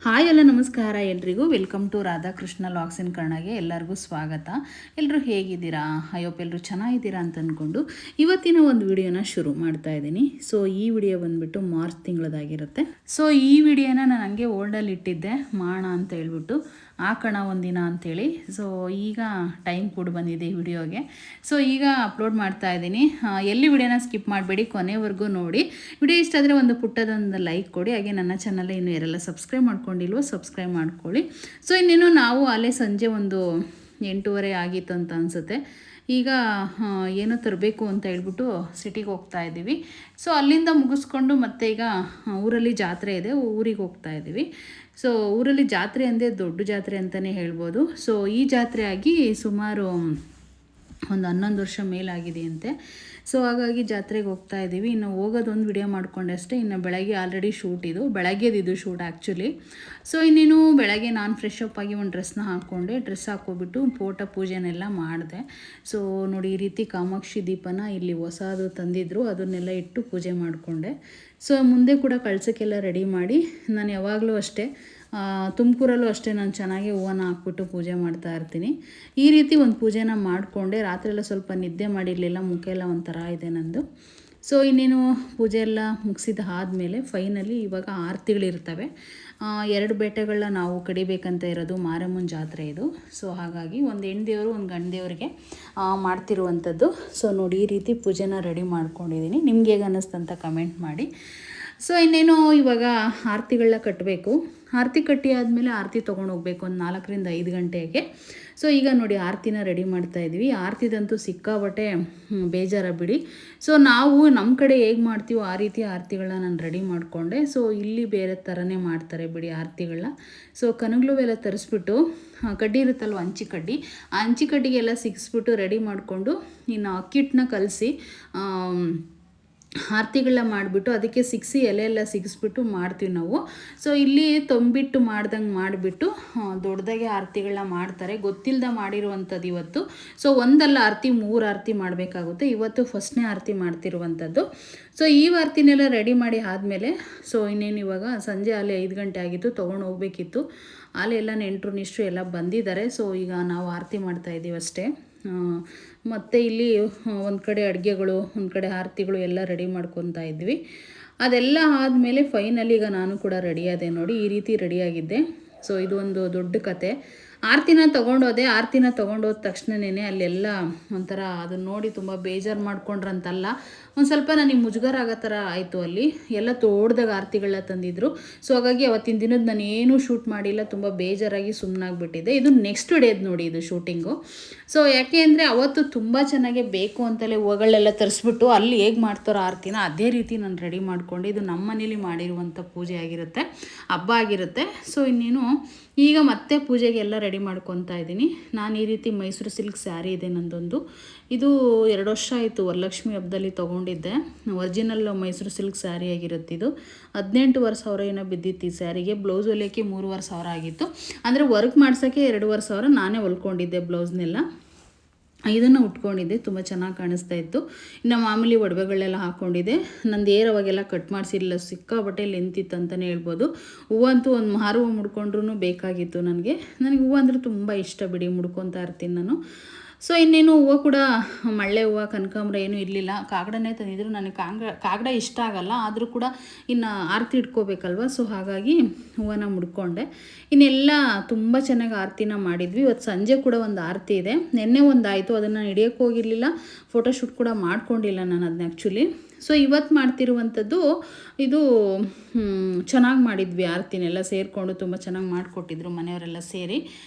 Hi ಎಲ್ಲ ನಮಸ್ಕಾರ ಎಲ್ರಿಗೂ ವೆಲ್ಕಮ್ ಟು ರಾಧಾಕೃಷ್ಣ ಲಾಗ್ಸ್ ಇನ್ ಕನ್ನಡಗೆ ಎಲ್ಲರಿಗೂ ಸ್ವಾಗತ. ಎಲ್ಲರೂ ಹೇಗಿದ್ದೀರಾ? ಐ ಹೋಪ್ ಎಲ್ಲರೂ ಚೆನ್ನಾಗಿದ್ದೀರಾ ಅಂತ ಅಂದ್ಕೊಂಡು ಇವತ್ತಿನ ಒಂದು ವಿಡಿಯೋನ ಶುರು ಮಾಡ್ತಾ ಇದ್ದೀನಿ. ಸೊ ಈ ವಿಡಿಯೋ ಬಂದುಬಿಟ್ಟು ಮಾರ್ಚ್ ತಿಂಗಳದಾಗಿರುತ್ತೆ. ಸೊ ಈ ವಿಡಿಯೋನ ನಾನು ಹಂಗೆ ಓಲ್ಡಲ್ಲಿ ಇಟ್ಟಿದ್ದೆ ಮಾಡೋಣ ಅಂತ ಹೇಳ್ಬಿಟ್ಟು ಹಾಕೋಣ ಒಂದಿನ ಅಂಥೇಳಿ. ಸೊ ಈಗ ಟೈಮ್ ಕೂಡ ಬಂದಿದೆ ಈ ವಿಡಿಯೋಗೆ. ಸೊ ಈಗ ಅಪ್ಲೋಡ್ ಮಾಡ್ತಾ ಇದ್ದೀನಿ. ಎಲ್ಲಿ ವಿಡಿಯೋನ ಸ್ಕಿಪ್ ಮಾಡಬೇಡಿ, ಕೊನೆವರೆಗೂ ನೋಡಿ. ವಿಡಿಯೋ ಇಷ್ಟ ಆದರೆ ಒಂದು ಪುಟ್ಟದೊಂದು ಲೈಕ್ ಕೊಡಿ. ಹಾಗೆ ನನ್ನ ಚಾನಲ್ ಇನ್ನೂ ಯಾರೆಲ್ಲ ಸಬ್ಸ್ಕ್ರೈಬ್ ಮಾಡ್ಕೊಂಡಿಲ್ವೋ ಸಬ್ಸ್ಕ್ರೈಬ್ ಮಾಡ್ಕೊಳ್ಳಿ. ಸೊ ಇನ್ನೇನು ನಾವು ಅಲ್ಲೇ ಸಂಜೆ ಒಂದು 8:30 ಆಗಿತ್ತು ಅಂತ ಅನಿಸುತ್ತೆ. ಈಗ ಏನೋ ತರಬೇಕು ಅಂತ ಹೇಳ್ಬಿಟ್ಟು ಸಿಟಿಗೆ ಹೋಗ್ತಾ ಇದ್ದೀವಿ. ಸೊ ಅಲ್ಲಿಂದ ಮುಗಿಸ್ಕೊಂಡು ಮತ್ತೆ ಈಗ ಊರಲ್ಲಿ ಜಾತ್ರೆ ಇದೆ, ಊರಿಗೆ ಹೋಗ್ತಾ ಇದ್ದೀವಿ. ಸೊ ಊರಲ್ಲಿ ಜಾತ್ರೆ ಅಂದರೆ ದೊಡ್ಡ ಜಾತ್ರೆ ಅಂತಲೇ ಹೇಳ್ಬೋದು. ಸೊ ಈ ಜಾತ್ರೆ ಆಗಿ ಸುಮಾರು ಒಂದು 11 ವರ್ಷ ಮೇಲಾಗಿದೆಯಂತೆ. ಸೊ ಹಾಗಾಗಿ ಜಾತ್ರೆಗೆ ಹೋಗ್ತಾ ಇದ್ದೀವಿ. ಇನ್ನು ಹೋಗೋದೊಂದು ವಿಡಿಯೋ ಮಾಡ್ಕೊಂಡೆ ಅಷ್ಟೇ. ಇನ್ನು ಬೆಳಗ್ಗೆ ಆಲ್ರೆಡಿ ಶೂಟ್, ಬೆಳಗ್ಗೆದಿದ್ದು ಶೂಟ್ ಆ್ಯಕ್ಚುಲಿ. ಸೊ ಇನ್ನೇನು ಬೆಳಗ್ಗೆ ನಾನು ಫ್ರೆಶ್ ಅಪ್ ಆಗಿ ಒಂದು ಡ್ರೆಸ್ನ ಹಾಕ್ಕೊಂಡೆ. ಡ್ರೆಸ್ ಹಾಕ್ಕೊಬಿಟ್ಟು ಪೋಟ ಪೂಜೆನೆಲ್ಲ ಮಾಡಿದೆ. ಸೊ ನೋಡಿ, ಈ ರೀತಿ ಕಾಮಾಕ್ಷಿ ದೀಪನ ಇಲ್ಲಿ ಹೊಸದು ತಂದಿದ್ರು, ಅದನ್ನೆಲ್ಲ ಇಟ್ಟು ಪೂಜೆ ಮಾಡಿಕೊಂಡೆ. ಸೊ ಮುಂದೆ ಕೂಡ ಕಳ್ಸೋಕ್ಕೆಲ್ಲ ರೆಡಿ ಮಾಡಿ, ನಾನು ಯಾವಾಗಲೂ ಅಷ್ಟೇ ತುಮಕೂರಲ್ಲೂ ಅಷ್ಟೇ ನಾನು ಚೆನ್ನಾಗಿ ಹೂವನ್ನ ಹಾಕ್ಬಿಟ್ಟು ಪೂಜೆ ಮಾಡ್ತಾ ಇರ್ತೀನಿ. ಈ ರೀತಿ ಒಂದು ಪೂಜೆನ ಮಾಡಿಕೊಂಡೆ. ರಾತ್ರಿಯೆಲ್ಲ ಸ್ವಲ್ಪ ನಿದ್ದೆ ಮಾಡಿರಲಿಲ್ಲ, ಮುಖ ಎಲ್ಲ ಒಂಥರ ಇದೆ ನಂದು. ಸೊ ಇನ್ನೇನು ಪೂಜೆ ಎಲ್ಲ ಮುಗಿಸಿದ ಆದಮೇಲೆ ಫೈನಲಿ ಇವಾಗ ಆರತಿಗಳಿರ್ತವೆ. 2 ಬೇಟೆಗಳನ್ನ ನಾವು ಕಡಿಬೇಕಂತ ಇರೋದು. ಮಾರಮ್ಮನ ಜಾತ್ರೆ ಇದು. ಸೊ ಹಾಗಾಗಿ ಒಂದು ಹೆಣ್ದೇವರು ಒಂದು ಗಂಡು ದೇವರಿಗೆ ಮಾಡ್ತಿರುವಂಥದ್ದು. ಸೊ ನೋಡಿ, ಈ ರೀತಿ ಪೂಜೆನ ರೆಡಿ ಮಾಡ್ಕೊಂಡಿದ್ದೀನಿ. ನಿಮ್ಗೆ ಹೇಗೆ ಅನ್ನಿಸ್ತಂತ ಕಮೆಂಟ್ ಮಾಡಿ. ಸೊ ಇನ್ನೇನು ಇವಾಗ ಆರತಿಗಳನ್ನ ಕಟ್ಟಬೇಕು. ಆರತಿ ಕಟ್ಟಿ ಆದಮೇಲೆ ಆರತಿ ತೊಗೊಂಡು ಹೋಗ್ಬೇಕು ಒಂದು 4ರಿಂದ 5 ಗಂಟೆಗೆ. ಸೊ ಈಗ ನೋಡಿ ಆರತಿನ ರೆಡಿ ಮಾಡ್ತಾಯಿದ್ವಿ. ಆರತಿದಂತೂ ಸಿಕ್ಕಾಬಟ್ಟೆ ಬೇಜಾರ ಬಿಡಿ. ಸೊ ನಾವು ನಮ್ಮ ಕಡೆ ಹೇಗೆ ಮಾಡ್ತೀವೋ ಆ ರೀತಿ ಆರತಿಗಳನ್ನ ನಾನು ರೆಡಿ ಮಾಡಿಕೊಂಡೆ. ಸೊ ಇಲ್ಲಿ ಬೇರೆ ಥರನೇ ಮಾಡ್ತಾರೆ ಬಿಡಿ ಆರತಿಗಳನ್ನ. ಸೊ ಕನಗ್ಲು ಎಲ್ಲ ತರಿಸ್ಬಿಟ್ಟು ಕಡ್ಡಿ ಇರುತ್ತಲ್ವ, ಹಂಚಿ ಕಡ್ಡಿ, ಆ ಹಂಚಿ ಕಡ್ಡಿಗೆಲ್ಲ ಸಿಕ್ಸ್ಬಿಟ್ಟು ರೆಡಿ ಮಾಡಿಕೊಂಡು ಇನ್ನು ಅಕ್ಕಿಟ್ಟನ್ನ ಕಲಸಿ ಆರತಿಗಳನ್ನ ಮಾಡಿಬಿಟ್ಟು ಅದಕ್ಕೆ ಸಿಕ್ಸಿ ಎಲೆ ಎಲ್ಲ ಸಿಗಿಸ್ಬಿಟ್ಟು ಮಾಡ್ತೀವಿ ನಾವು. ಸೊ ಇಲ್ಲಿ ತೊಂಬಿಟ್ಟು ಮಾಡ್ದಂಗೆ ಮಾಡಿಬಿಟ್ಟು ದೊಡ್ಡದಾಗೆ ಆರತಿಗಳನ್ನ ಮಾಡ್ತಾರೆ. ಗೊತ್ತಿಲ್ಲದ ಮಾಡಿರುವಂಥದ್ದು ಇವತ್ತು. ಸೊ ಒಂದಲ್ಲ ಆರತಿ 3 ಆರತಿ ಮಾಡಬೇಕಾಗುತ್ತೆ. ಇವತ್ತು ಫಸ್ಟ್ನೇ ಆರತಿ ಮಾಡ್ತಿರುವಂಥದ್ದು. ಸೊ ಈ ಆರತಿನೆಲ್ಲ ರೆಡಿ ಮಾಡಿ ಆದಮೇಲೆ ಸೊ ಇನ್ನೇನು ಇವಾಗ ಸಂಜೆ ಅಲ್ಲಿ 5 ಗಂಟೆ ಆಗಿತ್ತು, ತೊಗೊಂಡು ಹೋಗ್ಬೇಕಿತ್ತು. ಅಲ್ಲಿ ಎಲ್ಲ ನೆಂಟರು ನಿಷ್ಟ್ರು ಎಲ್ಲ ಬಂದಿದ್ದಾರೆ. ಸೊ ಈಗ ನಾವು ಆರತಿ ಮಾಡ್ತಾಯಿದ್ದೀವಿ ಅಷ್ಟೇ. ಮತ್ತು ಇಲ್ಲಿ ಒಂದು ಕಡೆ ಅಡುಗೆಗಳು, ಒಂದು ಕಡೆ ಆರತಿಗಳು ಎಲ್ಲ ರೆಡಿ ಮಾಡ್ಕೊತಾ ಇದ್ವಿ. ಅದೆಲ್ಲ ಆದಮೇಲೆ ಫೈನಲಿ ಈಗ ನಾನು ಕೂಡ ರೆಡಿಯಾದೆ ನೋಡಿ, ಈ ರೀತಿ ರೆಡಿಯಾಗಿದ್ದೆ. ಸೊ ಇದು ಒಂದು ದೊಡ್ಡ ಕತೆ. ಆರತಿನ ತೊಗೊಂಡೋದೆ. ಆರತಿನ ತೊಗೊಂಡೋದ ತಕ್ಷಣವೇ ಅಲ್ಲೆಲ್ಲ ಒಂಥರ ಅದನ್ನು ನೋಡಿ ತುಂಬ ಬೇಜಾರು ಮಾಡ್ಕೊಂಡ್ರಂತಲ್ಲ, ಒಂದು ಸ್ವಲ್ಪ ನನಗೆ ಮುಜುಗರ ಆಗೋ ಥರ ಆಯಿತು. ಅಲ್ಲಿ ಎಲ್ಲ ತೋಡ್ದಾಗ ಆರತಿಗಳನ್ನ ತಂದಿದ್ರು. ಸೊ ಹಾಗಾಗಿ ಅವತ್ತಿನ ದಿನದ ನಾನು ಏನೂ ಶೂಟ್ ಮಾಡಿಲ್ಲ, ತುಂಬ ಬೇಜಾರಾಗಿ ಸುಮ್ಮನಾಗ್ಬಿಟ್ಟಿದ್ದೆ. ಇದು ನೆಕ್ಸ್ಟ್ ಡೇದು ನೋಡಿ ಇದು ಶೂಟಿಂಗು. ಸೊ ಯಾಕೆ ಅಂದರೆ ಅವತ್ತು ತುಂಬ ಚೆನ್ನಾಗಿ ಬೇಕು ಅಂತಲೇ ಹೂವುಗಳೆಲ್ಲ ತರಿಸ್ಬಿಟ್ಟು ಅಲ್ಲಿ ಹೇಗೆ ಮಾಡ್ತಾರೋ ಆರತಿನ ಅದೇ ರೀತಿ ನಾನು ರೆಡಿ ಮಾಡ್ಕೊಂಡು, ಇದು ನಮ್ಮ ಮನೇಲಿ ಮಾಡಿರುವಂಥ ಪೂಜೆ ಆಗಿರುತ್ತೆ, ಹಬ್ಬ ಆಗಿರುತ್ತೆ. ಸೊ ಇನ್ನೇನು ಈಗ ಮತ್ತೆ ಪೂಜೆಗೆ ಎಲ್ಲ ರೆಡಿ ಮಾಡ್ಕೊತಾ ಇದ್ದೀನಿ. ನಾನು ಈ ರೀತಿ ಮೈಸೂರು ಸಿಲ್ಕ್ ಸ್ಯಾರಿ ಇದೆ ನಂದೊಂದು. ಇದು 2 ವರ್ಷ ಆಯಿತು, ವರಲಕ್ಷ್ಮಿ ಹಬ್ಬದಲ್ಲಿ ತೊಗೊಂಡಿದ್ದೆ. ಒರಿಜಿನಲ್ ಮೈಸೂರು ಸಿಲ್ಕ್ ಸ್ಯಾರಿ ಆಗಿರುತ್ತೆ ಇದು. 18,500 ಏನೋ ಬಿದ್ದಿತ್ತು ಈ ಸ್ಯಾರಿಗೆ. ಬ್ಲೌಸ್ ಹೊಲಿಯೋಕ್ಕೆ 3,500 ಆಗಿತ್ತು. ಅಂದರೆ ವರ್ಕ್ ಮಾಡ್ಸೋಕ್ಕೆ 2,500 ನಾನೇ ಹೊಲ್ಕೊಂಡಿದ್ದೆ ಬ್ಲೌಸ್ನೆಲ್ಲ. ಇದನ್ನು ಉಟ್ಕೊಂಡಿದ್ದೆ, ತುಂಬ ಚೆನ್ನಾಗಿ ಕಾಣಿಸ್ತಾ ಇತ್ತು. ಇನ್ನು ಮಾಮೂಲಿ ಒಡವೆಗಳೆಲ್ಲ ಹಾಕ್ಕೊಂಡಿದ್ದೆ. ನಂದು ಅವಾಗೆಲ್ಲ ಕಟ್ ಮಾಡಿಸಿರಲಿಲ್ಲ, ಸಿಕ್ಕಾಬಟ್ಟೆ ಲೆಂತಿತ್ತು ಅಂತಲೇ ಹೇಳ್ಬೋದು. ಹೂವಂತೂ ಒಂದು ಮಾರು ಹೂವು ಮುಡ್ಕೊಂಡ್ರೂ ಬೇಕಾಗಿತ್ತು ನನಗೆ ಹೂವು ಅಂದರೆ ತುಂಬ ಇಷ್ಟ ಬಿಡಿ, ಮುಡ್ಕೊತಾ ಇರ್ತೀನಿ ನಾನು. ಸೊ ಇನ್ನೇನು ಹೂವು ಕೂಡ ಮಳ್ಳೆ ಹೂವು, ಕನಕಾಂಬರ ಏನೂ ಇರಲಿಲ್ಲ. ಕಾಗಡನೇ ತಂದಿದ್ರು. ನನಗೆ ಕಾಗಡ ಇಷ್ಟ ಆಗಲ್ಲ, ಆದರೂ ಕೂಡ ಇನ್ನು ಆರತಿ ಇಟ್ಕೋಬೇಕಲ್ವ. ಸೊ ಹಾಗಾಗಿ ಹೂವನ್ನ ಮುಡ್ಕೊಂಡೆ. ಇನ್ನೆಲ್ಲ ತುಂಬ ಚೆನ್ನಾಗಿ ಆರತಿನ ಮಾಡಿದ್ವಿ. ಇವತ್ತು ಸಂಜೆ ಕೂಡ ಒಂದು ಆರತಿ ಇದೆ. ನೆನ್ನೆ ಒಂದು ಆಯಿತು, ಅದನ್ನು ಹಿಡಿಯೋಕ್ಕೆ ಹೋಗಿರಲಿಲ್ಲ, ಫೋಟೋಶೂಟ್ ಕೂಡ ಮಾಡ್ಕೊಂಡಿಲ್ಲ ನಾನು ಅದನ್ನ ಆ್ಯಕ್ಚುಲಿ. ಸೊ ಇವತ್ತು ಮಾಡ್ತಿರುವಂಥದ್ದು ಇದು ಚೆನ್ನಾಗಿ ಮಾಡಿದ್ವಿ. ಆರತಿನೆಲ್ಲ ಸೇರಿಕೊಂಡು ತುಂಬ ಚೆನ್ನಾಗಿ ಮಾಡಿಕೊಟ್ಟಿದ್ರು ಮನೆಯವರೆಲ್ಲ ಸೇರಿ.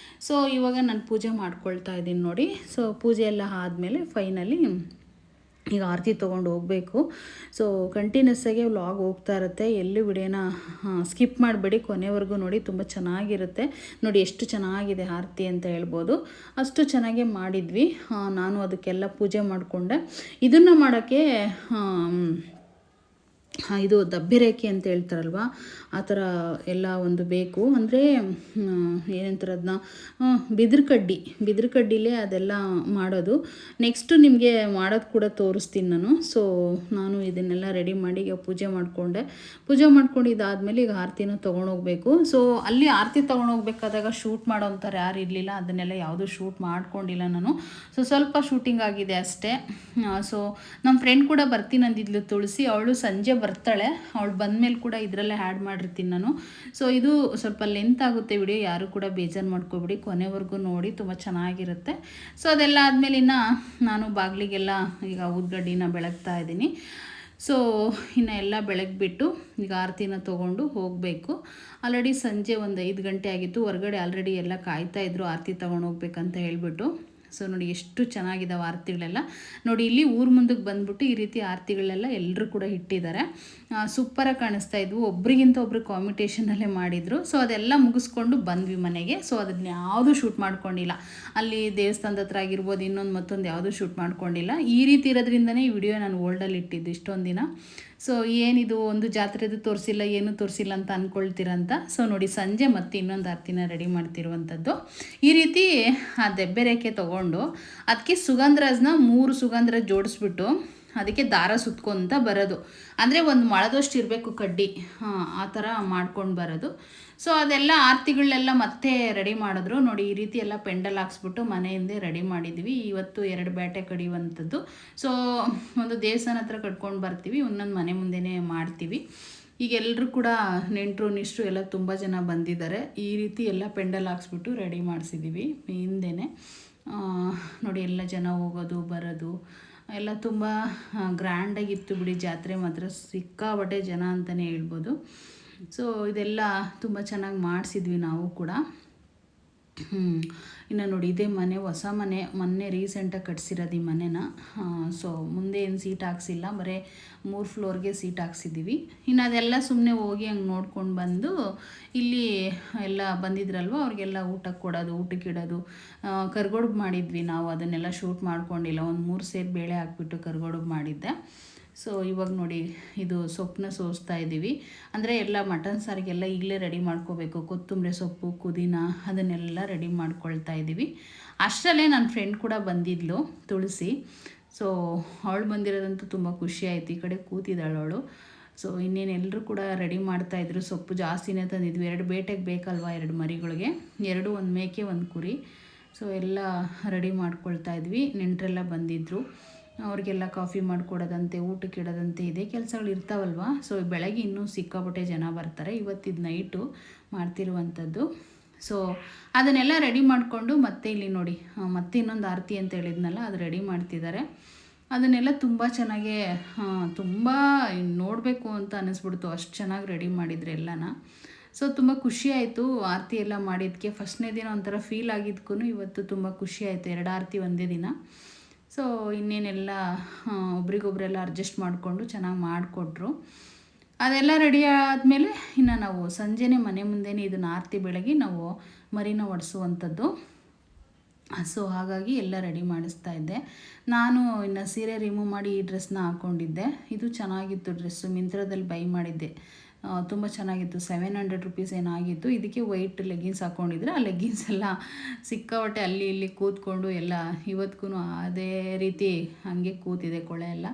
ಸೊ ಇವಾಗ ನಾನು ಪೂಜೆ ಮಾಡ್ಕೊಳ್ತಾ ಇದ್ದೀನಿ ನೋಡಿ. ಸೊ ಪೂಜೆ ಎಲ್ಲ ಆದಮೇಲೆ ಫೈನಲಿ ಈಗ ಆರತಿ ತೊಗೊಂಡು ಹೋಗಬೇಕು. ಸೊ ಕಂಟಿನ್ಯೂಸ್ಸಾಗಿ ವ್ಲಾಗ್ ಹೋಗ್ತಾ ಇರುತ್ತೆ, ಎಲ್ಲೂ ವಿಡಿಯೋನ ಸ್ಕಿಪ್ ಮಾಡಬೇಡಿ, ಕೊನೆವರೆಗೂ ನೋಡಿ, ತುಂಬ ಚೆನ್ನಾಗಿರುತ್ತೆ. ನೋಡಿ ಎಷ್ಟು ಚೆನ್ನಾಗಿದೆ ಆರತಿ ಅಂತ ಹೇಳ್ಬೋದು. ಅಷ್ಟು ಚೆನ್ನಾಗೇ ಮಾಡಿದ್ವಿ. ನಾನು ಅದಕ್ಕೆಲ್ಲ ಪೂಜೆ ಮಾಡಿಕೊಂಡೆ. ಇದನ್ನು ಮಾಡೋಕ್ಕೆ ಇದು ದಬ್ಬೆ ರೇಖೆ ಅಂತ ಹೇಳ್ತಾರಲ್ವ, ಆ ಥರ ಎಲ್ಲ ಒಂದು ಬೇಕು. ಅಂದರೆ ಏನಂತಾರೆ ಅದನ್ನ, ಬಿದಿರು ಕಡ್ಡಿಲೇ ಅದೆಲ್ಲ ಮಾಡೋದು. ನೆಕ್ಸ್ಟು ನಿಮಗೆ ಮಾಡೋದು ಕೂಡ ತೋರಿಸ್ತೀನಿ ನಾನು. ಸೊ ನಾನು ಇದನ್ನೆಲ್ಲ ರೆಡಿ ಮಾಡಿ ಈಗ ಪೂಜೆ ಮಾಡ್ಕೊಂಡು ಇದಾದಮೇಲೆ ಈಗ ಆರತಿನ ತೊಗೊಂಡೋಗ್ಬೇಕು. ಸೊ ಅಲ್ಲಿ ಆರತಿ ತೊಗೊಂಡೋಗ್ಬೇಕಾದಾಗ ಶೂಟ್ ಮಾಡೋಂಥವ್ರು ಯಾರು ಇರಲಿಲ್ಲ, ಅದನ್ನೆಲ್ಲ ಯಾವುದೂ ಶೂಟ್ ಮಾಡ್ಕೊಂಡಿಲ್ಲ ನಾನು. ಸೊ ಸ್ವಲ್ಪ ಶೂಟಿಂಗ್ ಆಗಿದೆ ಅಷ್ಟೇ. ಸೊ ನಮ್ಮ ಫ್ರೆಂಡ್ ಕೂಡ ಬರ್ತೀನಿ ಅಂದಿದ್ಲು ತುಳಸಿ, ಅವಳು ಸಂಜೆ ಬರ್ತಾಳೆ. ಅವಳು ಬಂದಮೇಲೆ ಕೂಡ ಇದರಲ್ಲೇ ಆ್ಯಡ್ ಮಾಡಿರ್ತೀನಿ ನಾನು. ಸೊ ಇದು ಸ್ವಲ್ಪ ಲೆಂತ್ ಆಗುತ್ತೆ ವಿಡಿಯೋ, ಯಾರು ಕೂಡ ಬೇಜಾರು ಮಾಡ್ಕೊಬಿಡಿ, ಕೊನೆವರೆಗೂ ನೋಡಿ, ತುಂಬ ಚೆನ್ನಾಗಿರುತ್ತೆ. ಸೊ ಅದೆಲ್ಲ ಆದಮೇಲೆ ನಾನು ಬಾಗಿಲಿಗೆಲ್ಲ ಈಗ ಊದ್ಗಡ್ಡಿನ ಬೆಳಗ್ತಾ ಇದ್ದೀನಿ. ಸೊ ಇನ್ನು ಎಲ್ಲ ಬೆಳಗ್ಬಿಟ್ಟು ಈಗ ಆರತಿನ ತೊಗೊಂಡು ಹೋಗಬೇಕು. ಆಲ್ರೆಡಿ ಸಂಜೆ ಒಂದು 5 ಗಂಟೆ ಆಗಿತ್ತು. ಹೊರಗಡೆ ಆಲ್ರೆಡಿ ಎಲ್ಲ ಕಾಯ್ತಾಯಿದ್ರು ಆರತಿ ತೊಗೊಂಡು ಹೋಗ್ಬೇಕಂತ ಹೇಳ್ಬಿಟ್ಟು. ಸೊ ನೋಡಿ ಎಷ್ಟು ಚೆನ್ನಾಗಿದ್ದಾವೆ ಆರತಿಗಳೆಲ್ಲ. ನೋಡಿ ಇಲ್ಲಿ ಊರು ಮುಂದಕ್ಕೆ ಬಂದ್ಬಿಟ್ಟು ಈ ರೀತಿ ಆರತಿಗಳೆಲ್ಲ ಎಲ್ಲರೂ ಕೂಡ ಇಟ್ಟಿದ್ದಾರೆ. ಸೂಪರಾಗಿ ಕಾಣಿಸ್ತಾ ಇದ್ವು, ಒಬ್ರಿಗಿಂತ ಒಬ್ರು ಕಾಂಪಿಟೇಷನಲ್ಲೇ ಮಾಡಿದರು. ಸೊ ಅದೆಲ್ಲ ಮುಗಿಸ್ಕೊಂಡು ಬಂದ್ವಿ ಮನೆಗೆ. ಸೊ ಅದನ್ನ ಯಾವುದೂ ಶೂಟ್ ಮಾಡ್ಕೊಂಡಿಲ್ಲ, ಅಲ್ಲಿ ದೇವಸ್ಥಾನದ ಹತ್ರ ಆಗಿರ್ಬೋದು, ಮತ್ತೊಂದು ಯಾವುದೂ ಶೂಟ್ ಮಾಡ್ಕೊಂಡಿಲ್ಲ. ಈ ರೀತಿ ಇರೋದ್ರಿಂದನೇ ಈ ವಿಡಿಯೋ ನಾನು ಓಲ್ಡಲ್ಲಿ ಇಟ್ಟಿದ್ದು ಇಷ್ಟೊಂದು ದಿನ. ಸೊ ಏನಿದು ಒಂದು ಜಾತ್ರೆದು ತೋರಿಸಿಲ್ಲ, ಏನೂ ತೋರಿಸಿಲ್ಲ ಅಂತ ಅಂದ್ಕೊಳ್ತೀರಂತ. ಸೊ ನೋಡಿ ಸಂಜೆ ಮತ್ತೆ ಇನ್ನೊಂದು ಆರತಿನ ರೆಡಿ ಮಾಡ್ತಿರುವಂಥದ್ದು. ಈ ರೀತಿ ಆ ದೆಬ್ಬೆ ರೇಖೆ ತೊಗೊಂಡು ಅದಕ್ಕೆ ಸುಗಂಧರಾಜನ 3 ಸುಗಂಧರಾಜ ಜೋಡಿಸ್ಬಿಟ್ಟು ಅದಕ್ಕೆ ದಾರ ಸುತ್ಕೊಂತ ಬರೋದು. ಅಂದರೆ ಒಂದು ಮೊಳದಷ್ಟು ಇರಬೇಕು ಕಡ್ಡಿ, ಆ ಥರ ಮಾಡ್ಕೊಂಡು ಬರೋದು. ಸೊ ಅದೆಲ್ಲ ಆರತಿಗಳನ್ನೆಲ್ಲ ಮತ್ತೆ ರೆಡಿ ಮಾಡಿದ್ರು. ನೋಡಿ ಈ ರೀತಿ ಎಲ್ಲ ಪೆಂಡಲ್ ಹಾಕ್ಸ್ಬಿಟ್ಟು ಮನೆಯಿಂದೇ ರೆಡಿ ಮಾಡಿದ್ವಿ. ಇವತ್ತು 2 ಬೇಟೆ ಕಡಿಯುವಂಥದ್ದು. ಸೊ ಒಂದು ದೇವಸ್ಥಾನ ಹತ್ರ ಕಟ್ಕೊಂಡು ಬರ್ತೀವಿ, ಇನ್ನೊಂದು ಮನೆ ಮುಂದೆನೇ ಮಾಡ್ತೀವಿ. ಈಗ ಎಲ್ಲರೂ ಕೂಡ ನೆಂಟರು ನಿಷ್ಟ್ರು ಎಲ್ಲ ತುಂಬ ಜನ ಬಂದಿದ್ದಾರೆ. ಈ ರೀತಿ ಎಲ್ಲ ಪೆಂಡಲ್ ಹಾಕ್ಸ್ಬಿಟ್ಟು ರೆಡಿ ಮಾಡಿಸಿದ್ದೀವಿ ಹಿಂದೆನೇ. ನೋಡಿ ಎಲ್ಲ ಜನ ಹೋಗೋದು ಬರೋದು ಎಲ್ಲ ತುಂಬ ಗ್ರ್ಯಾಂಡಾಗಿತ್ತು ಬಿಡಿ. ಜಾತ್ರೆ ಮಾತ್ರ ಸಿಕ್ಕಾಪಟ್ಟೆ ಜನ ಅಂತಲೇ ಹೇಳ್ಬೋದು. ಸೊ ಇದೆಲ್ಲ ತುಂಬ ಚೆನ್ನಾಗಿ ಮಾಡಿಸಿದ್ವಿ ನಾವು ಕೂಡ. ಇನ್ನು ನೋಡಿ ಇದೇ ಮನೆ, ಹೊಸ ಮನೆ, ಮೊನ್ನೆ ರೀಸೆಂಟಾಗಿ ಕಟ್ಸಿರೋದು ಈ ಮನೆನ. ಸೊ ಮುಂದೆ ಏನು ಸೀಟ್ ಹಾಕ್ಸಿಲ್ಲ, ಬರೀ 3 ಫ್ಲೋರ್ಗೆ ಸೀಟ್ ಹಾಕ್ಸಿದ್ದೀವಿ. ಇನ್ನು ಅದೆಲ್ಲ ಸುಮ್ಮನೆ ಹೋಗಿ ಹಂಗೆ ನೋಡ್ಕೊಂಡು ಬಂದು ಇಲ್ಲಿ ಎಲ್ಲ ಬಂದಿದ್ರಲ್ವ ಅವ್ರಿಗೆಲ್ಲ ಊಟಕ್ಕೆ ಕೊಡೋದು, ಊಟಕ್ಕೆ ಇಡೋದು. ಕರ್ಗೋಡ್ಬು ಮಾಡಿದ್ವಿ ನಾವು, ಅದನ್ನೆಲ್ಲ ಶೂಟ್ ಮಾಡ್ಕೊಂಡಿಲ್ಲ. ಒಂದು 3 ಸೇರು ಬೇಳೆ ಹಾಕ್ಬಿಟ್ಟು ಕರ್ಗೋಡ್ಬು ಮಾಡಿದ್ದೆ. ಸೊ ಇವಾಗ ನೋಡಿ ಇದು ಸೊಪ್ಪನ್ನ ಸೋಸ್ತಾ ಇದ್ದೀವಿ. ಅಂದರೆ ಎಲ್ಲ ಮಟನ್ ಸಾರಿಗೆಲ್ಲ ಈಗಲೇ ರೆಡಿ ಮಾಡ್ಕೋಬೇಕು. ಕೊತ್ತಂಬರಿ ಸೊಪ್ಪು, ಪುದೀನ ಅದನ್ನೆಲ್ಲ ರೆಡಿ ಮಾಡ್ಕೊಳ್ತಾ ಇದ್ದೀವಿ. ಅಷ್ಟರಲ್ಲೇ ನನ್ನ ಫ್ರೆಂಡ್ ಕೂಡ ಬಂದಿದ್ಲು ತುಳಸಿ. ಸೊ ಅವಳು ಬಂದಿರೋದಂತೂ ತುಂಬ ಖುಷಿ ಆಯಿತು. ಈ ಕಡೆ ಕೂತಿದ್ದಾಳು ಅವಳು. ಸೊ ಇನ್ನೇನು ಎಲ್ಲರೂ ಕೂಡ ರೆಡಿ ಮಾಡ್ತಾಯಿದ್ರು. ಸೊಪ್ಪು ಜಾಸ್ತಿನೇ ತಂದಿದ್ವಿ, 2 ಬೇಟೆಗೆ ಬೇಕಲ್ವ, 2 ಮರಿಗಳಿಗೆ, 2 ಒಂದು ಮೇಕೆ 1 ಕುರಿ. ಸೊ ಎಲ್ಲ ರೆಡಿ ಮಾಡ್ಕೊಳ್ತಾ ಇದ್ವಿ. ನೆಂಟರೆಲ್ಲ ಬಂದಿದ್ದರು, ಅವ್ರಿಗೆಲ್ಲ ಕಾಫಿ ಮಾಡಿಕೊಡೋದಂತೆ, ಊಟಕ್ಕೆ ಇಡೋದಂತೆ ಇದೇ ಕೆಲಸಗಳು ಇರ್ತಾವಲ್ವ. ಸೊ ಬೆಳಗ್ಗೆ ಇನ್ನೂ ಸಿಕ್ಕಾಪಟ್ಟೆ ಜನ ಬರ್ತಾರೆ. ಇವತ್ತಿದ್ದು ನೈಟು ಮಾಡ್ತಿರುವಂಥದ್ದು. ಸೊ ಅದನ್ನೆಲ್ಲ ರೆಡಿ ಮಾಡಿಕೊಂಡು ಮತ್ತೆ ಇಲ್ಲಿ ನೋಡಿ ಮತ್ತೆ ಇನ್ನೊಂದು ಆರತಿ ಅಂತ ಹೇಳಿದ್ನಲ್ಲ, ಅದು ರೆಡಿ ಮಾಡ್ತಿದ್ದಾರೆ. ಅದನ್ನೆಲ್ಲ ತುಂಬ ಚೆನ್ನಾಗೇ ತುಂಬ ನೋಡಬೇಕು ಅಂತ ಅನ್ನಿಸ್ಬಿಡ್ತು, ಅಷ್ಟು ಚೆನ್ನಾಗಿ ರೆಡಿ ಮಾಡಿದ್ರು ಎಲ್ಲನ. ಸೊ ತುಂಬ ಖುಷಿ ಆಯಿತು ಆರತಿ ಎಲ್ಲ ಮಾಡಿದ್ದಕ್ಕೆ. ಫಸ್ಟ್ನೇ ದಿನ ಒಂಥರ ಫೀಲ್ ಆಗಿದ್ದಕ್ಕೂ ಇವತ್ತು ತುಂಬ ಖುಷಿ ಆಯಿತು, 2 ಆರತಿ ಒಂದೇ ದಿನ. ಸೊ ಇನ್ನೇನೆಲ್ಲ ಒಬ್ರಿಗೊಬ್ರೆಲ್ಲ ಅಡ್ಜಸ್ಟ್ ಮಾಡಿಕೊಂಡು ಚೆನ್ನಾಗಿ ಮಾಡಿಕೊಟ್ರು. ಅದೆಲ್ಲ ರೆಡಿ ಆದಮೇಲೆ ಇನ್ನು ನಾವು ಸಂಜೆನೇ ಮನೆ ಮುಂದೆನೇ ಇದನ್ನು ಆರತಿ ಬೆಳಗ್ಗೆ ನಾವು ಮರಿನ ಒಡಿಸುವಂಥದ್ದು. ಸೊ ಹಾಗಾಗಿ ಎಲ್ಲ ರೆಡಿ ಮಾಡಿಸ್ತಾ ಇದ್ದೆ. ನಾನು ಇನ್ನು ಸೀರೆ ರಿಮೂವ್ ಮಾಡಿ ಈ ಡ್ರೆಸ್ನ ಹಾಕ್ಕೊಂಡಿದ್ದೆ. ಇದು ಚೆನ್ನಾಗಿತ್ತು ಡ್ರೆಸ್ಸು, ಮಿಂತ್ರದಲ್ಲಿ ಬೈ ಮಾಡಿದ್ದೆ. ತುಂಬ ಚೆನ್ನಾಗಿತ್ತು, 700 ರುಪೀಸ್ ಏನಾಗಿತ್ತು. ಇದಕ್ಕೆ ವೈಟ್ ಲೆಗ್ಗಿನ್ಸ್ ಹಾಕ್ಕೊಂಡಿದ್ರೆ ಆ ಲೆಗ್ಗಿನ್ಸ್ ಎಲ್ಲ ಸಿಕ್ಕಾಪಟ್ಟೆ ಅಲ್ಲಿ ಇಲ್ಲಿ ಕೂತ್ಕೊಂಡು ಎಲ್ಲ ಇವತ್ತಿಗೂ ಅದೇ ರೀತಿ ಹಾಗೆ ಕೂತಿದೆ, ಕೊಳೆ ಎಲ್ಲ.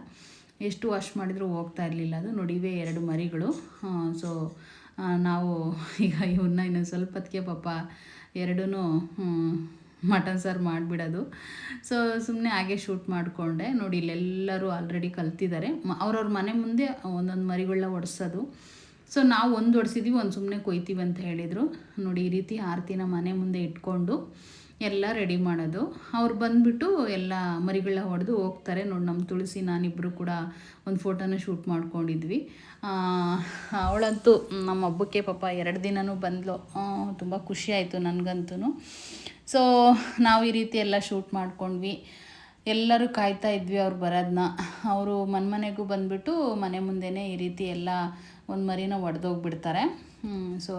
ಎಷ್ಟು ವಾಶ್ ಮಾಡಿದರೂ ಹೋಗ್ತಾ ಇರಲಿಲ್ಲ ಅದು. ನೋಡಿ ಇವೇ 2 ಮರಿಗಳು. ಸೊ ನಾವು ಈಗ ಇವನ್ನ ಇನ್ನೊಂದು ಸ್ವಲ್ಪ ಹೊತ್ತಿಗೆ ಪಾಪ 2 ಮಟನ್ ಸಾರು ಮಾಡಿಬಿಡೋದು. ಸೊ ಸುಮ್ಮನೆ ಹಾಗೆ ಶೂಟ್ ಮಾಡಿಕೊಂಡೆ. ನೋಡಿ ಇಲ್ಲೆಲ್ಲರೂ ಆಲ್ರೆಡಿ ಕಲ್ತಿದ್ದಾರೆ. ಅವ್ರವ್ರ ಮನೆ ಮುಂದೆ ಒಂದೊಂದು ಮರಿಗಳನ್ನ ಒಡಿಸೋದು. ಸೊ ನಾವು ಒಂದು ಒಡಿಸಿದ್ದೀವಿ, ಒಂದು ಸುಮ್ಮನೆ ಕೊಯ್ತೀವಿ ಅಂತ ಹೇಳಿದರು. ನೋಡಿ ಈ ರೀತಿ ಆರತಿನ ಮನೆ ಮುಂದೆ ಇಟ್ಕೊಂಡು ಎಲ್ಲ ರೆಡಿ ಮಾಡೋದು. ಅವ್ರು ಬಂದುಬಿಟ್ಟು ಎಲ್ಲ ಮರಿಗಳನ್ನ ಹೊಡೆದು ಹೋಗ್ತಾರೆ. ನೋಡಿ ನಮ್ಮ ತುಳಸಿ ನಾನಿಬ್ಬರು ಕೂಡ ಒಂದು ಫೋಟೋನ ಶೂಟ್ ಮಾಡ್ಕೊಂಡಿದ್ವಿ. ಅವಳಂತೂ ನಮ್ಮ ಹಬ್ಬಕ್ಕೆ ಪಾಪ 2 ದಿನವೂ ಬಂದಳು. ತುಂಬ ಖುಷಿ ಆಯಿತು ನನಗಂತೂ. ಸೊ ನಾವು ಈ ರೀತಿ ಎಲ್ಲ ಶೂಟ್ ಮಾಡ್ಕೊಂಡ್ವಿ. ಎಲ್ಲರೂ ಕಾಯ್ತಾ ಇದ್ವಿ ಅವ್ರು ಬರೋದನ್ನ. ಅವರು ಮನೆಗೂ ಬಂದುಬಿಟ್ಟು ಮನೆ ಮುಂದೆನೇ ಈ ರೀತಿ ಎಲ್ಲ ಒಂದು ಮರಿನ ಒಡೆದೋಗ್ಬಿಡ್ತಾರೆ. ಸೊ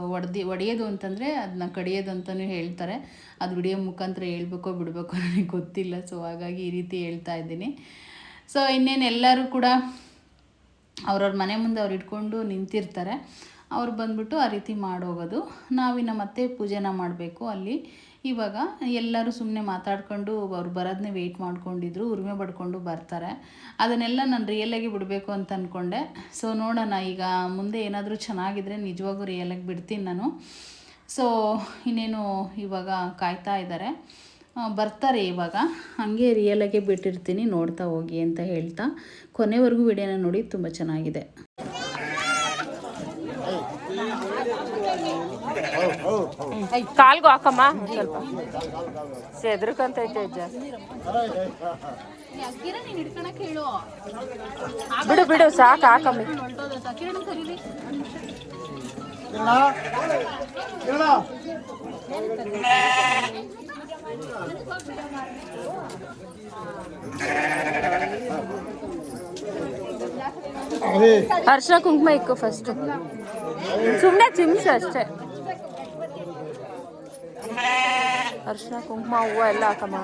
ಒಡೆಯೋದು ಅಂತಂದರೆ ಅದನ್ನ ಕಡಿಯೋದು ಅಂತಲೂ ಹೇಳ್ತಾರೆ. ಅದು ವಿಡಿಯೋ ಮುಖಾಂತರ ಹೇಳ್ಬೇಕೋ ಬಿಡಬೇಕೋ ನನಗೆ ಗೊತ್ತಿಲ್ಲ. ಸೊ ಹಾಗಾಗಿ ಈ ರೀತಿ ಹೇಳ್ತಾ ಇದ್ದೀನಿ. ಸೊ ಇನ್ನೇನು ಎಲ್ಲರೂ ಕೂಡ ಅವ್ರವ್ರ ಮನೆ ಮುಂದೆ ಅವ್ರು ಇಟ್ಕೊಂಡು ನಿಂತಿರ್ತಾರೆ. ಅವ್ರು ಬಂದ್ಬಿಟ್ಟು ಆ ರೀತಿ ಮಾಡೋಗೋದು. ನಾವಿನ್ನು ಮತ್ತೆ ಪೂಜೆನ ಮಾಡಬೇಕು ಅಲ್ಲಿ. ಇವಾಗ ಎಲ್ಲರೂ ಸುಮ್ಮನೆ ಮಾತಾಡ್ಕೊಂಡು ಅವ್ರು ಬರೋದನ್ನೇ ವೆಯ್ಟ್ ಮಾಡ್ಕೊಂಡಿದ್ರು. ಉರಿಮೆ ಬಡ್ಕೊಂಡು ಬರ್ತಾರೆ. ಅದನ್ನೆಲ್ಲ ನಾನು ರಿಯಲಾಗಿ ಬಿಡಬೇಕು ಅಂತ ಅಂದ್ಕೊಂಡೆ. ಸೊ ನೋಡೋಣ, ಈಗ ಮುಂದೆ ಏನಾದರೂ ಚೆನ್ನಾಗಿದ್ರೆ ನಿಜವಾಗೂ ರಿಯಲಾಗಿ ಬಿಡ್ತೀನಿ ನಾನು. ಸೊ ಇನ್ನೇನು ಇವಾಗ ಕಾಯ್ತಾ ಇದ್ದಾರೆ, ಬರ್ತಾರೆ ಇವಾಗ. ಹಾಗೆ ರಿಯಲಾಗೆ ಬಿಟ್ಟಿರ್ತೀನಿ, ನೋಡ್ತಾ ಹೋಗಿ ಅಂತ ಹೇಳ್ತಾ ಕೊನೆವರೆಗೂ ವಿಡಿಯೋನ ನೋಡಿ. ತುಂಬ ಚೆನ್ನಾಗಿದೆ. ಕಾಲ್ಗೂ ಹಾಕಮ್ಮ, ಸ್ವಲ್ಪ ಸೆದ್ರಕಂತೈತೆ ಜಾಸ್ತಿ. ಬಿಡು ಬಿಡು ಸಾಕು, ಹಾಕಮ್ಮ. ಅರ್ಶಿನ ಕುಂಕುಮ ಇಕ್ಕು ಫಸ್ಟ್, ಸುಮ್ಮನೆ ಚಿಮ್ಸು ಅಷ್ಟೇ. ಅರ್ಶಿನ ಕುಂಕುಮ ಹೂವು ಎಲ್ಲ ಹಾಕಮ್ಮ.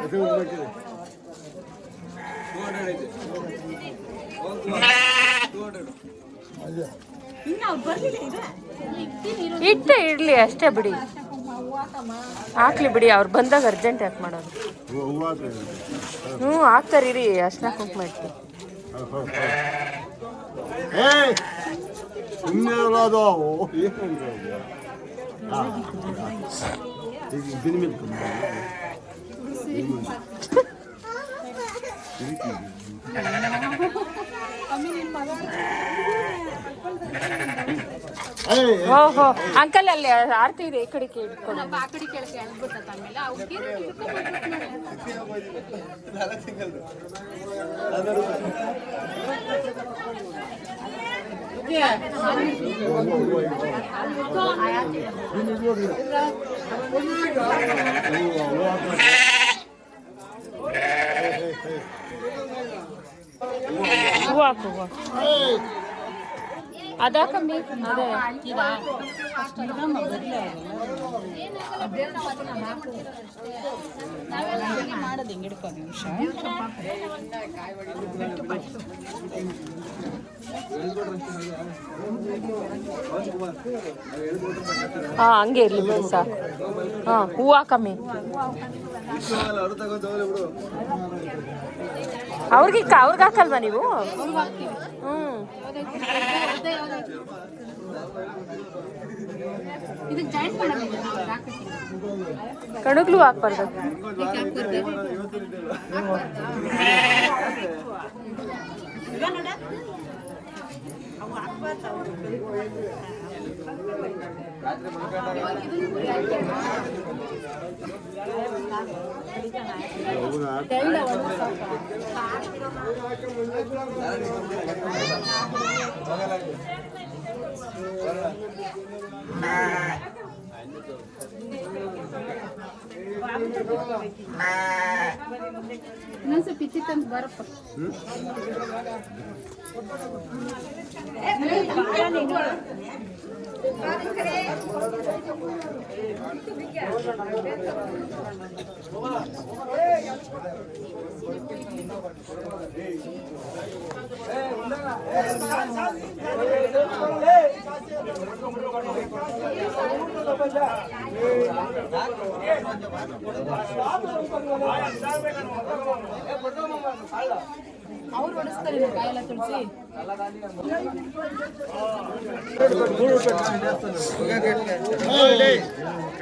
ಇಟ್ಟೆ ಇಡ್ಲಿ ಅಷ್ಟೇ ಬಿಡಿ, ಹಾಕ್ಲಿ ಬಿಡಿ. ಅವ್ರು ಬಂದಾಗ ಅರ್ಜೆಂಟ್ ಯಾಕೆ ಮಾಡೋದು? ಹಾಕ್ತಾರಿರಿ, ಅರ್ಶಿನ ಕುಂಕುಮ ಇಟ್ಟು. ಓಹೋ ಅಂಕಲ್, ಅಲ್ಲಿ ಆರ್ತಿ ಇದೆ, ಈ ಕಡೆ ಇಟ್ಕೊಂಡು. ಹೂವು ಹಾಕು, ಅದಾ ಕಮ್ಮಿ ಅದೇ ಮಾಡೋದು ಹೆಂಗೆ ಹಿಡ್ಕೊ ನಿಮಿಷ. ಹಂಗೆ ಇರ್ಲಿ ಬಿಡಿ ಸಾಕು. ಹೂವು ಕಮ್ಮಿ. ಅವ್ರಿಗೆ ಹಾಕಲ್ವಾ ನೀವು? ಕಣಗ್ಲು ಹಾಕ್ಬಾರ್ದು. ಇನ್ನೊಂದ್ಸಲ ಪಿಚ್ಚಿತ್ತಂತ ಬರಪ್ಪ. ಅವ್ರು ಹೊಡಿಸ್ತಾರೆ ಕಾಯೆಲ್ಲ ತುಳಸಿ.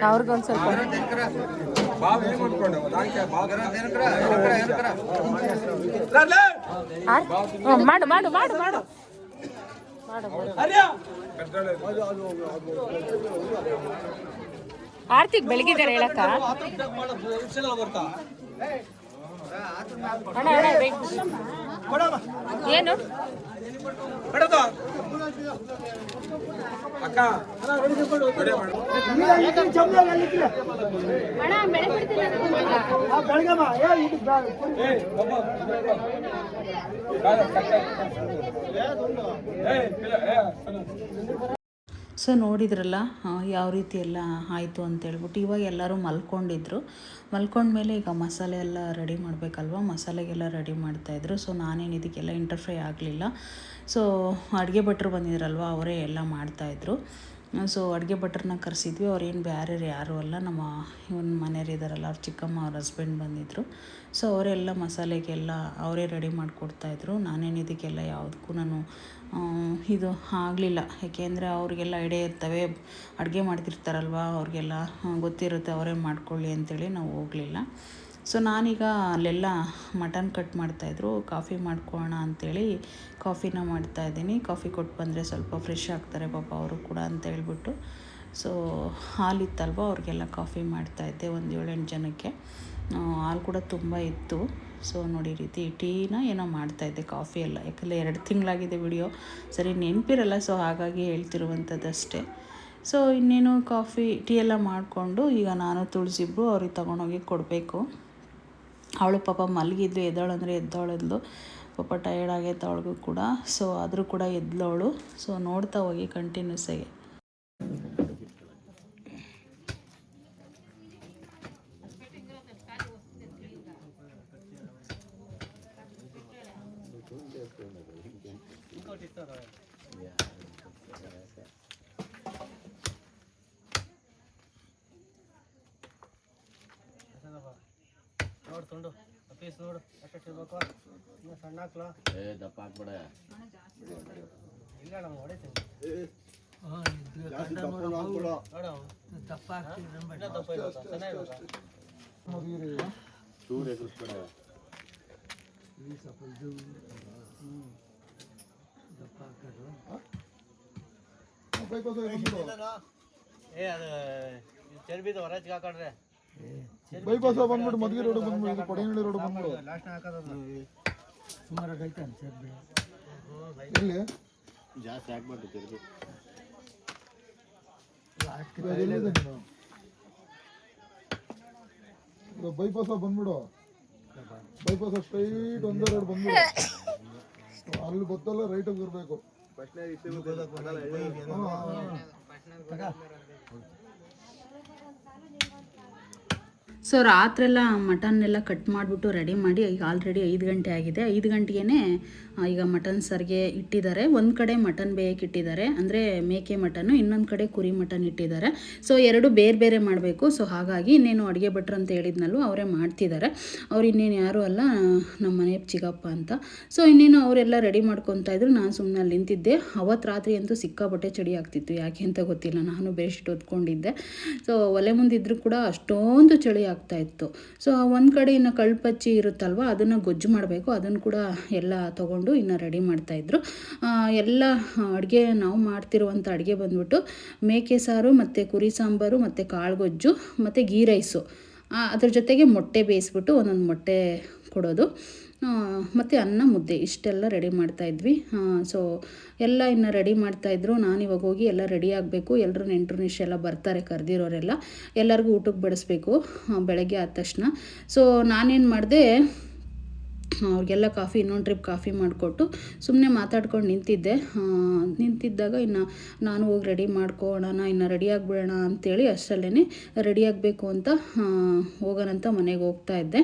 ಅವ್ರಿಗೊಂದು ಸ್ವಲ್ಪ ಮಾಡು ಮಾಡು ಮಾಡು ಮಾಡು ಆರ್ತಿಗ್ ಬೆಳಗಿದ್ದಾರೆ ಹೇಳಕ್ಕ. ಅಣ್ಣ ಏನು ಸೊ ನೋಡಿದ್ರಲ್ಲ ಯಾವ ರೀತಿ ಎಲ್ಲ ಆಯಿತು ಅಂತೇಳ್ಬಿಟ್ಟು ಇವಾಗ ಎಲ್ಲರೂ ಮಲ್ಕೊಂಡಿದ್ರು. ಮಲ್ಕೊಂಡ್ಮೇಲೆ ಈಗ ಮಸಾಲೆ ಎಲ್ಲ ರೆಡಿ ಮಾಡಬೇಕಲ್ವ, ಮಸಾಲೆಗೆಲ್ಲ ರೆಡಿ ಮಾಡ್ತಾಯಿದ್ರು. ಸೊ ನಾನೇನು ಇದಕ್ಕೆಲ್ಲ ಇಂಟರ್ಫೈ ಆಗಲಿಲ್ಲ. ಸೊ ಅಡುಗೆ ಭಟ್ರು ಬಂದಿದ್ರಲ್ವ, ಅವರೇ ಎಲ್ಲ ಮಾಡ್ತಾಯಿದ್ರು. ಸೊ ಅಡುಗೆ ಭಟ್ರನ್ನ ಕರೆಸಿದ್ವಿ. ಅವ್ರೇನು ಬೇರೆ ಯಾರೂ ಅಲ್ಲ, ನಮ್ಮ ಇವನ ಮನೆಯವ್ರು ಇದ್ದಾರಲ್ಲ, ಅವ್ರ ಚಿಕ್ಕಮ್ಮ ಅವ್ರ ಹಸ್ಬೆಂಡ್ ಬಂದಿದ್ದರು. ಸೊ ಅವರೆಲ್ಲ ಮಸಾಲೆಗೆಲ್ಲ ಅವರೇ ರೆಡಿ ಮಾಡಿಕೊಡ್ತಾಯಿದ್ರು. ನಾನೇನು ಇದಕ್ಕೆಲ್ಲ ಯಾವುದಕ್ಕೂ ನಾನು ಇದು ಆಗಲಿಲ್ಲ. ಯಾಕೆಂದರೆ ಅವ್ರಿಗೆಲ್ಲ ಐಡಿಯಾ ಇರ್ತವೆ, ಅಡುಗೆ ಮಾಡ್ತಿರ್ತಾರಲ್ವ, ಅವ್ರಿಗೆಲ್ಲ ಗೊತ್ತಿರುತ್ತೆ, ಅವರೇ ಮಾಡ್ಕೊಳ್ಳಿ ಅಂಥೇಳಿ ನಾವು ಹೋಗಲಿಲ್ಲ. ಸೊ ನಾನೀಗ ಅಲ್ಲೆಲ್ಲ ಮಟನ್ ಕಟ್ ಮಾಡ್ತಾಯಿದ್ರು. ಕಾಫಿ ಮಾಡ್ಕೊಳ್ಳೋಣ ಅಂಥೇಳಿ ಕಾಫಿನ ಮಾಡ್ತಾಯಿದ್ದೀನಿ. ಕಾಫಿ ಕೊಟ್ಟು ಬಂದರೆ ಸ್ವಲ್ಪ ಫ್ರೆಶ್ ಆಗ್ತಾರೆ ಪಾಪ ಅವರು ಕೂಡ ಅಂತ ಹೇಳ್ಬಿಟ್ಟು. ಸೊ ಹಾಲಿತ್ತಲ್ವ, ಅವ್ರಿಗೆಲ್ಲ ಕಾಫಿ ಮಾಡ್ತಾಯಿದ್ದೆ ಒಂದು 7-8 ಜನಕ್ಕೆ. ಹಾಲು ಕೂಡ ತುಂಬ ಇತ್ತು. ಸೊ ನೋಡಿ ರೀತಿ ಟೀನ ಏನೋ ಮಾಡ್ತಾಯಿದ್ದೆ, ಕಾಫಿ ಎಲ್ಲ. ಯಾಕಂದರೆ 2 ತಿಂಗಳಾಗಿದೆ ವಿಡಿಯೋ ಸರಿ ನೆನಪಿರಲ್ಲ, ಸೊ ಹಾಗಾಗಿ ಹೇಳ್ತಿರುವಂಥದ್ದಷ್ಟೇ. ಸೊ ಇನ್ನೇನು ಕಾಫಿ ಟೀ ಎಲ್ಲ ಮಾಡಿಕೊಂಡು ಈಗ ನಾನು ತುಳಸಿಬ್ರು ಅವ್ರಿಗೆ ತೊಗೊಂಡೋಗಿ ಕೊಡಬೇಕು. ಅವಳು ಪಾಪ ಮಲಗಿದ್ಲು, ಎದ್ದೋಳಂದರೆ ಎದ್ದೋಳದ್ಲು ಪಾಪ, ಟಯರ್ಡ್ ಆಗೈತೆ ಅವಳಿಗೂ ಕೂಡ. ಸೊ ಆದರೂ ಕೂಡ ಎದ್ದವಳು. ಸೊ ನೋಡ್ತಾ ಹೋಗಿ ಕಂಟಿನ್ಯೂಸ್ ಆಗಿ. ನೋಡು ತುಂಡು ಪೀಸ್ ನೋಡು ಎಷ್ಟು ಇರ್ಬೇಕು, ಇನ್ನು ಸಣ್ಣ ಹಾಕ್ಲ ದಪ್ಪ ಹಾಕ್ಬೇಡ, ಇಲ್ಲ ನಮ್ಮ ಹೊಡಿತೀನಿ ದಪ್ಪ ಹಾಕ್ತೀನಿ, ದಪ್ಪ ಇರ್ಬೇಕು, ಚೆನ್ನಾಗಿರ್ಬೇಕು, ಚೂರು ಎದುರಿಸ್ಬೇಡ, ಸ್ವಲ್ಪ ಇದು ದಪ್ಪ ಹಾಕೋದು. ಅದು ಚರ್ಬಿದು ಹೊರಚ್ಗೆ ಹಾಕೊಂಡ್ರೆ ಬೈಪಾಸ್ ಬಂದ್ಬಿಟ್ಟು ಮದ್ಗೆ ರೋಡ್ ಬಂದ್ಬಿಟ್ಟು ಕೊಡೇನಹಳ್ಳಿ ರೋಡ್ ಬಂದ್ಬಿಡು. ಲಾಸ್ಟ್ ಹಾಕೋದು ಸುಮಾರು ಐತೆ ಚರ್ಬಿ, ಎಲ್ಲಿ ಜಾಸ್ತಿ ಹಾಕ್ಬಾರ್ದು ಚರ್ಬಿ. ಎಲ್ಲಿದೆ ನೀನು? ಬೈಪಾಸ್ ಬಂದ್ಬಿಡು, ಬೈಪಾಸ್ ಸ್ಟ್ರೈಟ್ ಒಂದೇ ರೋಡ್ ಬಂದ್ಬಿಡು. ಅಲ್ಲಿ ಗೊತ್ತಲ್ಲ ರೈಟ್ ಆಗಿ ಇರ್ಬೇಕು. ಸೊ ರಾತ್ರೆಲ್ಲ ಮಟನ್ನೆಲ್ಲ ಕಟ್ ಮಾಡಿಬಿಟ್ಟು ರೆಡಿ ಮಾಡಿ ಈಗ ಆಲ್ರೆಡಿ 5 ಗಂಟೆ ಆಗಿದೆ. 5 ಗಂಟೆಗೇ ಈಗ ಮಟನ್ ಸಾರಿಗೆ ಇಟ್ಟಿದ್ದಾರೆ. ಒಂದು ಕಡೆ ಮಟನ್ ಬೇಯಕ್ಕೆ ಇಟ್ಟಿದ್ದಾರೆ, ಅಂದರೆ ಮೇಕೆ ಮಟನ್ನು, ಇನ್ನೊಂದು ಕಡೆ ಕುರಿ ಮಟನ್ ಇಟ್ಟಿದ್ದಾರೆ. ಸೊ ಎರಡು ಬೇರೆ ಬೇರೆ ಮಾಡಬೇಕು. ಸೊ ಹಾಗಾಗಿ ಇನ್ನೇನು ಅಡುಗೆ ಭಟ್ರು ಅಂತ ಹೇಳಿದ್ನಲ್ವ, ಅವರೇ ಮಾಡ್ತಿದ್ದಾರೆ. ಅವ್ರು ಇನ್ನೇನು ಯಾರೂ ಅಲ್ಲ, ನಮ್ಮ ಮನೆ ಚಿಕ್ಕಪ್ಪ ಅಂತ. ಸೊ ಇನ್ನೇನು ಅವರೆಲ್ಲ ರೆಡಿ ಮಾಡ್ಕೊತಾ ಇದ್ರು. ನಾನು ಸುಮ್ಮನೆ ಅಲ್ಲಿ ನಿಂತಿದ್ದೆ. ಅವತ್ತು ರಾತ್ರಿ ಅಂತೂ ಸಿಕ್ಕಾಪಟ್ಟೆ ಚಳಿ ಆಗ್ತಿತ್ತು, ಯಾಕೆ ಅಂತ ಗೊತ್ತಿಲ್ಲ. ನಾನು ಬೆಡ್ಶೀಟ್ ಹೊತ್ಕೊಂಡಿದ್ದೆ. ಸೊ ಒಲೆ ಮುಂದಿದ್ರೂ ಕೂಡ ಅಷ್ಟೊಂದು ಚಳಿ ಆಗ್ತಾಯಿತ್ತು. ಸೊ ಒಂದು ಕಡೆ ಇನ್ನು ಕಳ್ಪಚ್ಚಿ ಇರುತ್ತಲ್ವ, ಅದನ್ನು ಗೊಜ್ಜು ಮಾಡಬೇಕು. ಅದನ್ನು ಕೂಡ ಎಲ್ಲ ತೊಗೊಂಡು ಇನ್ನು ರೆಡಿ ಮಾಡ್ತಾಯಿದ್ರು. ಎಲ್ಲ ಅಡುಗೆ ನಾವು ಮಾಡ್ತಿರುವಂಥ ಅಡುಗೆ ಬಂದ್ಬಿಟ್ಟು ಮೇಕೆ ಸಾರು ಮತ್ತು ಕುರಿ ಸಾಂಬಾರು ಮತ್ತು ಕಾಳು ಗೊಜ್ಜು ಮತ್ತು ಗೀ ರೈಸು, ಅದ್ರ ಜೊತೆಗೆ ಮೊಟ್ಟೆ ಬೇಯಿಸ್ಬಿಟ್ಟು ಒಂದೊಂದು ಮೊಟ್ಟೆ ಕೊಡೋದು, ಮತ್ತು ಅನ್ನ ಮುದ್ದೆ, ಇಷ್ಟೆಲ್ಲ ರೆಡಿ ಮಾಡ್ತಾಯಿದ್ವಿ. ಸೊ ಎಲ್ಲ ಇನ್ನು ರೆಡಿ ಮಾಡ್ತಾಯಿದ್ರು. ನಾನು ಇವಾಗ ಹೋಗಿ ಎಲ್ಲ ರೆಡಿ ಆಗಬೇಕು. ಎಲ್ಲರೂ ನೆಂಟರು ನಿಶ್ ಎಲ್ಲ ಬರ್ತಾರೆ, ಕರೆದಿರೋರೆಲ್ಲ. ಎಲ್ಲರಿಗೂ ಊಟಕ್ಕೆ ಬಡಿಸ್ಬೇಕು ಬೆಳಗ್ಗೆ ಆದ ತಕ್ಷಣ. ಸೊ ನಾನೇನು ಮಾಡಿದೆ, ಅವ್ರಿಗೆಲ್ಲ ಇನ್ನೊಂದು ಟ್ರಿಪ್ ಕಾಫಿ ಮಾಡಿಕೊಟ್ಟು ಸುಮ್ಮನೆ ಮಾತಾಡ್ಕೊಂಡು ನಿಂತಿದ್ದಾಗ ಇನ್ನು ನಾನು ಹೋಗಿ ರೆಡಿ ಮಾಡ್ಕೊಳ್ಳೋಣ, ಇನ್ನು ರೆಡಿ ಆಗಿಬಿಡೋಣ ಅಂಥೇಳಿ ಅಷ್ಟರಲ್ಲೇ ರೆಡಿ ಆಗಬೇಕು ಅಂತ ಹೋಗೋಣಂತ ಮನೆಗೆ ಹೋಗ್ತಾಯಿದ್ದೆ.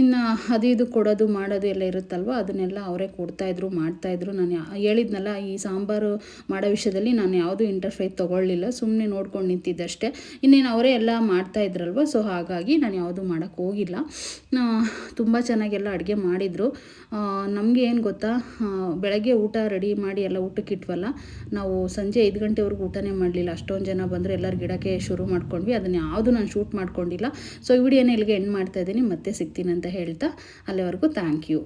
ಇನ್ನು ಅದು ಇದು ಕೊಡೋದು ಮಾಡೋದು ಎಲ್ಲ ಇರುತ್ತಲ್ವ, ಅದನ್ನೆಲ್ಲ ಅವರೇ ಕೊಡ್ತಾಯಿದ್ರು, ಮಾಡ್ತಾಯಿದ್ರು. ನಾನು ಹೇಳಿದ್ನಲ್ಲ, ಈ ಸಾಂಬಾರು ಮಾಡೋ ವಿಷಯದಲ್ಲಿ ನಾನು ಯಾವುದೂ ಇಂಟರ್ಫೈ ತೊಗೊಳ್ಳಿಲ್ಲ, ಸುಮ್ಮನೆ ನೋಡ್ಕೊಂಡು ನಿಂತಿದ್ದೆ ಅಷ್ಟೇ. ಇನ್ನೇನು ಅವರೇ ಎಲ್ಲ ಮಾಡ್ತಾಯಿದ್ರಲ್ವ, ಸೊ ಹಾಗಾಗಿ ನಾನು ಯಾವುದೂ ಮಾಡೋಕ್ಕೆ ಹೋಗಿಲ್ಲ. ತುಂಬ ಚೆನ್ನಾಗೆಲ್ಲ ಅಡುಗೆ ಮಾಡಿದರು. ನಮಗೆ ಏನು ಗೊತ್ತಾ, ಬೆಳಗ್ಗೆ ಊಟ ರೆಡಿ ಮಾಡಿ ಎಲ್ಲ ಊಟಕ್ಕೆ ಇಟ್ವಲ್ಲ, ನಾವು ಸಂಜೆ 5 ಗಂಟೆವರೆಗೂ ಊಟನೇ ಮಾಡಲಿಲ್ಲ. ಅಷ್ಟೊಂದು ಜನ ಬಂದರೆ ಎಲ್ಲರ ಗಿಡಕ್ಕೆ ಶುರು ಮಾಡ್ಕೊಂಡ್ವಿ. ಅದನ್ನು ಯಾವುದು ನಾನು ಶೂಟ್ ಮಾಡ್ಕೊಂಡಿಲ್ಲ. ಸೊ ಈ ವಿಡಿಯೋನ ಇಲ್ಲಿಗೆ ಎಂಡ್ ಮಾಡ್ತಾಯಿದ್ದೀನಿ. ಮತ್ತೆ ಸಿಗ್ತೀನಿ ಅಂತ ಹೇಳ್ತಾ, ಅಲ್ಲಿವರೆಗೂ ಥ್ಯಾಂಕ್ ಯು.